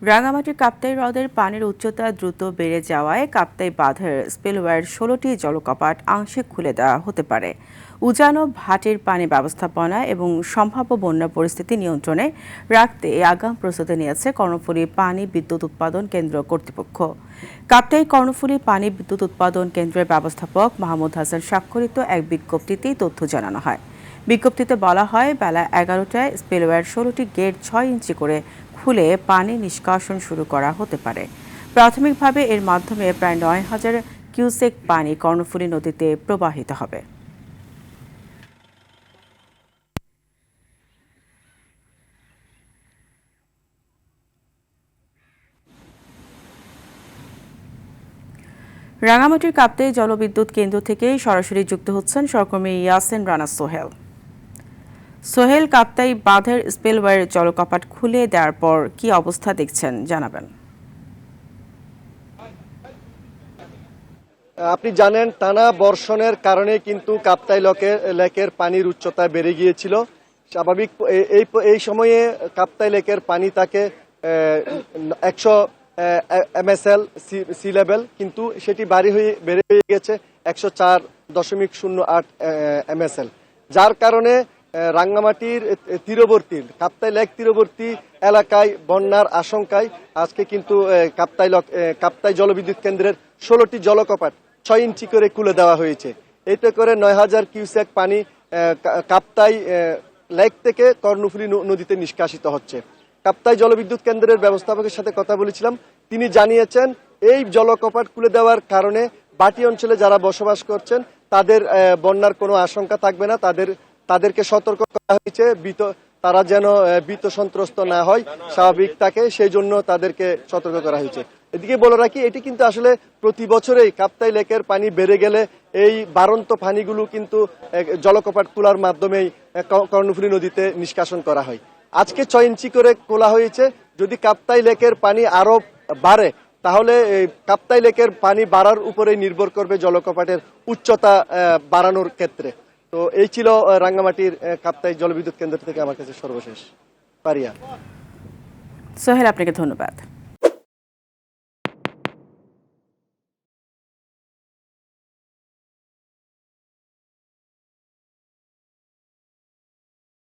রাঙামাটির কাপ্তাই হ্রদের পানির উচ্চতা দ্রুত বেড়ে যাওয়ায় কাপ্তাই বাঁধের স্পিলওয়ের ১৬টি জলকপাট আংশিক খুলে দেওয়া হতে পারে। উজান ও ভাটির পানি ব্যবস্থাপনা এবং সম্ভাব্য বন্যা পরিস্থিতি নিয়ন্ত্রণে রাখতে আগাম প্রস্তুতি নিয়েছে কর্ণফুলী পানি বিদ্যুৎ উৎপাদন কেন্দ্র কর্তৃপক্ষ। কাপ্তাই কর্ণফুলী পানি বিদ্যুৎ উৎপাদন কেন্দ্রের ব্যবস্থাপক মাহমুদ হাসান স্বাক্ষরিত এক বিজ্ঞপ্তিতেই তথ্য জানানো হয়। বিজ্ঞপ্তিতে বলা হয়, বেলা ১১টায় স্পিলওয়ের ১৬টি গেট ৬ ইঞ্চি করে খুলে পানি নিষ্কাশন শুরু করা হতে পারে। প্রাথমিকভাবে এর মাধ্যমে প্রায় ৯,০০০ কিউসেক পানি কর্ণফুলী নদীতে প্রবাহিত হবে। রাঙামাটির কাপ্তাই জলবিদ্যুৎ কেন্দ্র থেকে সরাসরি যুক্ত হচ্ছেন সহকর্মী ইয়াসিন রানা সোহেল। সোহেল, কাপ্তাই বাঁধের স্পিলওয়ের জলকপাট খুলে দেওয়ার পর কি অবস্থা দেখছেন জানাবেন। আপনি জানেন, টানা বর্ষণের কারণে কিন্তু কাপ্তাই লেকের পানির উচ্চতা বেড়ে গিয়েছিল। স্বাভাবিক এই সময়ে কাপ্তাই লেকের পানি থাকে ১০০ MSL সি লেভেল, কিন্তু সেটি বেড়ে হয়ে গেছে ১০৪.08 MSL, যার কারণে রাঙ্গামাটির তীরবর্তী কাপ্তাই লেক তীরবর্তী এলাকায় বন্যার আশঙ্কায় আজকে কিন্তু কাপ্তাই জলবিদ্যুৎ কেন্দ্রের ১৬টি জলকপাট ৬ ইঞ্চি করে খুলে দেওয়া হয়েছে। এতে করে ৯,০০০ কিউসেক পানি কাপ্তাই লেক থেকে কর্ণফুলী নদীতে নিষ্কাশিত হচ্ছে। কাপ্তাই জলবিদ্যুৎ কেন্দ্রের ব্যবস্থাপকের সাথে কথা বলেছিলাম, তিনি জানিয়েছেন এই জলকপাট খুলে দেওয়ার কারণে বাটি অঞ্চলে যারা বসবাস করছেন তাদের বন্যার কোনো আশঙ্কা থাকবে না। তাদেরকে সতর্ক করা হয়েছে তারা যেন ভীত সন্ত্রস্ত না হয়, স্বাভাবিক থাকে, সেই জন্য তাদেরকে সতর্ক করা হয়েছে। এদিকে বলে রাখি, এটি কিন্তু আসলে প্রতি বছরেই কাপ্তাই লেকের পানি বেড়ে গেলে এই বাড়ন্ত পানিগুলো কিন্তু জলকপাট খোলার মাধ্যমেই কর্ণফুলী নদীতে নিষ্কাশন করা হয়। আজকে ৬ ইঞ্চি করে খোলা হয়েছে। যদি কাপ্তাই লেকের পানি আরো বাড়ে তাহলে কাপ্তাই লেকের পানি বাড়ার উপরে নির্ভর করবে জলকপাটের উচ্চতা বাড়ানোর ক্ষেত্রে। তো এই ছিল রাঙ্গামাটির কাপ্তাই জলবিদ্যুৎ কেন্দ্র থেকে আমার কাছে সর্বশেষ। পারিয়া। সোহেল, আপনাকে ধন্যবাদ।